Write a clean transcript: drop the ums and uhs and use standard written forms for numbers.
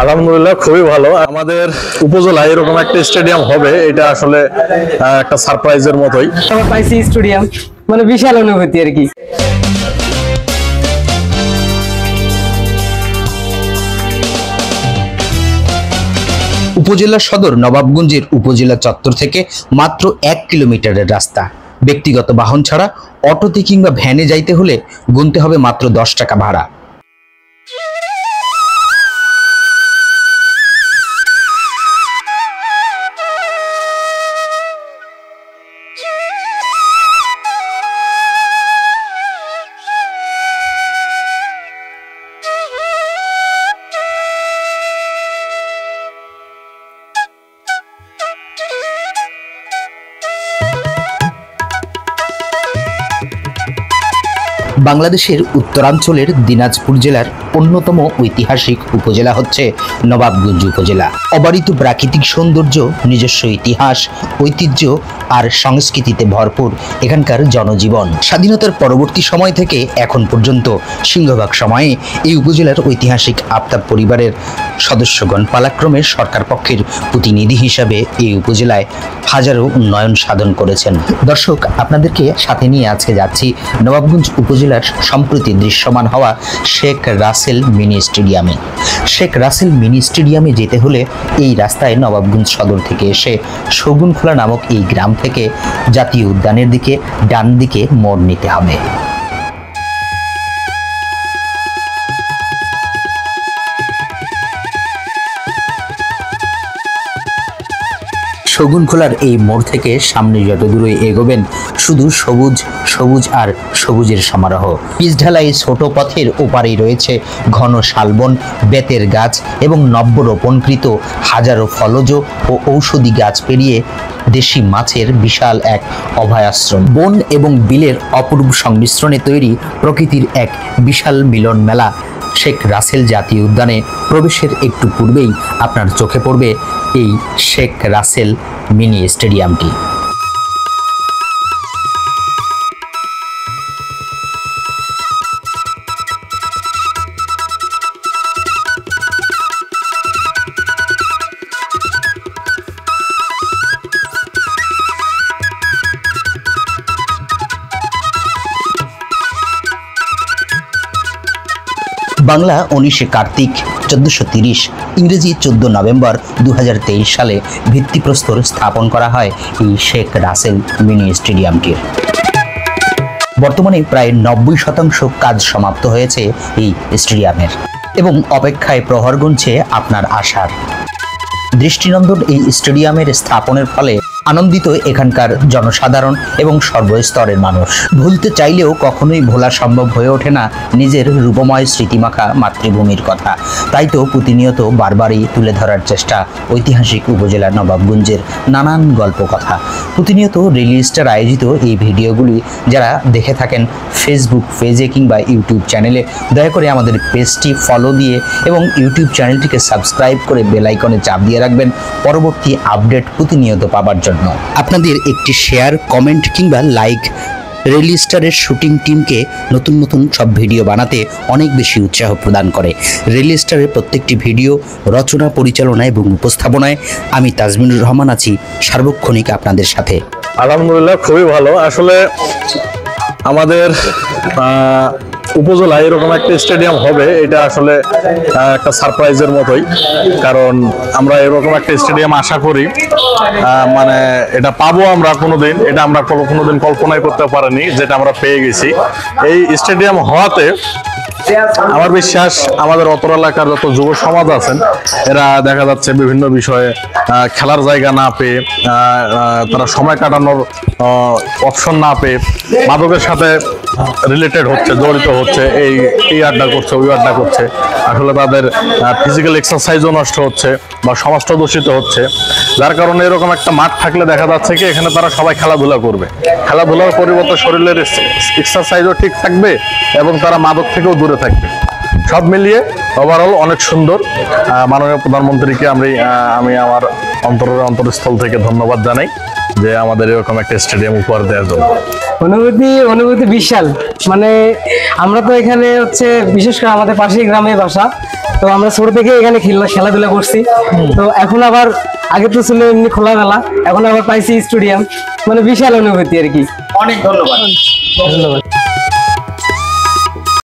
আলহামদুলিল্লাহ খুবই ভালো। আমাদের উপজেলায় এরকম একটা স্টেডিয়াম হবে, এটা আসলে একটা সারপ্রাইজের মতোই। আমার পাইছি স্টেডিয়াম, মানে বিশাল অনুভূতি আর কি। উপজেলা সদর নবাবগঞ্জের উপজেলা চত্বর থেকে মাত্র 1 কিলোমিটারের রাস্তা। ব্যক্তিগত বাহন ছাড়া অটোতে কিংবা ভ্যানে যাইতে হলে গুনতে হবে মাত্র 10 টাকা ভাড়া। বাংলাদেশের উত্তরাঞ্চলের দিনাজপুর জেলার অন্যতম ঐতিহাসিক উপজেলা হচ্ছে নবাবগঞ্জ উপজেলা। অবারিত প্রাকৃতিক সৌন্দর্য, নিজস্ব ইতিহাস, ঐতিহ্য আর সংস্কৃতিতে ভরপুর এখানকার জনজীবন। স্বাধীনতার পরবর্তী সময় থেকে এখন পর্যন্ত সিংহভাগ সময়ে এই উপজেলার ঐতিহাসিক আফতাব পরিবারের সদস্যগণ পালাক্রমে সরকার পক্ষের প্রতিনিধি হিসাবে এই উপজেলায় হাজারো উন্নয়ন সাধন করেছেন। দর্শক, আপনাদেরকে সাথে নিয়ে আজকে যাচ্ছি নবাবগঞ্জ উপজেলার সম্প্রতি দৃশ্যমান হওয়া শেখ রাসেল মিনি স্টেডিয়ামে। শেখ রাসেল মিনি স্টেডিয়ামে যেতে হলে এই রাস্তায় নবাবগঞ্জ সদর থেকে এসে শগুনখোলা নামক এই গ্রাম থেকে জাতীয় উদ্যানের দিকে ডান দিকে মোড় নিতে হবে। শগুনখোলার এই মোড় থেকে সামনে যত দূরে এগোবেন শুধু সবুজ সবুজ আর সবুজের সমারোহ। পিচঢালাই ছোট পথের ওপারেই রয়েছে ঘন শালবন, বেতের গাছ এবং নব্য রোপণকৃত হাজারো ফলজ ও ঔষধি গাছ পেরিয়ে দেশি মাছের বিশাল এক অভয়াশ্রম। বন এবং বিলের অপূর্ব সংমিশ্রণে তৈরি প্রকৃতির এক বিশাল মিলন মেলা শেখ রাসেল জাতীয় উদ্যানে প্রবেশের একটু পূর্বেই আপনার চোখে পড়বে এই শেখ রাসেল মিনি স্টেডিয়ামটি। বাংলা 19 কার্তিক 1430, ইংরেজি 14 নভেম্বর 2023 সালে ভিত্তিপ্রস্তর স্থাপন করা হয় এই শেখ রাসেল মিনি স্টেডিয়ামটির। বর্তমানে প্রায় 90% কাজ সমাপ্ত হয়েছে এই স্টেডিয়ামের এবং অপেক্ষায় প্রহর গুনছে আপনার আশার। দৃষ্টিনন্দন এই স্টেডিয়ামের স্থাপনের ফলে আনন্দিত এখানকার জনসাধারণ এবং সর্বস্তরের মানুষ। ভুলতে চাইলেও কখনোই ভোলা সম্ভব হয়ে ওঠে না নিজের রূপময় স্মৃতিমাখা মাতৃভূমির কথা। তাই তো প্রতিনিয়ত বারবারই তুলে ধরার চেষ্টা ঐতিহাসিক উপজেলা নবাবগঞ্জের নানান গল্প কথা। প্রতিনিয়ত রিলি স্টার আয়োজিত এই ভিডিওগুলি যারা দেখে থাকেন ফেসবুক পেজে কিংবা ইউটিউব চ্যানেলে, দয়া করে আমাদের পেজটি ফলো দিয়ে এবং ইউটিউব চ্যানেলটিকে সাবস্ক্রাইব করে বেল আইকনে চাপ দিয়ে রাখবেন পরবর্তী আপডেট প্রতিনিয়ত পাবার জন্য। আপনাদের একটি শেয়ার, কমেন্ট কিংবা লাইক রিলি স্টারের শুটিং টিমকে নতুন নতুন সব ভিডিও বানাতে অনেক বেশি উৎসাহ প্রদান করে। রিলি স্টারের প্রত্যেকটি ভিডিও রচনা, পরিচালনা এবং উপস্থাপনায় আমি তাজমিনুর রহমান আছি সার্বক্ষণিক আপনাদের সাথে। আলহামদুলিল্লাহ খুবই ভালো। আসলে আমাদের উপজেলায় এরকম একটা স্টেডিয়াম হবে, এটা আসলে একটা সারপ্রাইজের মতোই। কারণ আমরা এরকম একটা স্টেডিয়াম আশা করি, মানে এটা পাবো আমরা কোনোদিন, এটা আমরা কোনোদিন কল্পনাই করতে পারিনি, যেটা আমরা পেয়ে গেছি। এই স্টেডিয়াম হওয়াতে আমার বিশ্বাস আমাদের অত্র এলাকার যত যুব সমাজ আছেন এরা দেখা যাচ্ছে বিভিন্ন বিষয়ে খেলার জায়গা না পেয়ে, তারা সময় কাটানোর অপশন না পেয়ে মাদকের সাথে রিলেটেড হচ্ছে, জড়িত হচ্ছে, এই আড্ডা করছে, ওই আড্ডা করছে। আসলে তাদের ফিজিক্যাল এক্সারসাইজও নষ্ট হচ্ছে বা সমাজটা দূষিত হচ্ছে। যার কারণে এরকম একটা মাঠ থাকলে দেখা যাচ্ছে কি এখানে তারা সবাই খেলাধুলা করবে, খেলাধুলার পরিবর্তে শরীরের এক্সারসাইজও ঠিক থাকবে এবং তারা মাদক থেকেও দূরে থাকবে। সব মিলিয়ে ওভারঅল অনেক সুন্দর। মাননীয় প্রধানমন্ত্রীকে আমি আমার অন্তরস্থল থেকে ধন্যবাদ জানাই যে আমাদের এরকম একটা স্টেডিয়াম উপহার দেওয়ার জন্য। অনুভূতি বিশাল। মানে আমরা তো এখানে হচ্ছে বিশেষ করে আমাদের পাশেই গ্রামে বাসা, তো আমরা ছোট থেকে এখানে খেলাধুলা করছি। তো এখন আবার আগে তো ছিল এমনি খোলামেলা, এখন আবার পাইছি স্টেডিয়াম, মানে বিশাল অনুভূতি আর কি। অনেক ধন্যবাদ। ধন্যবাদ।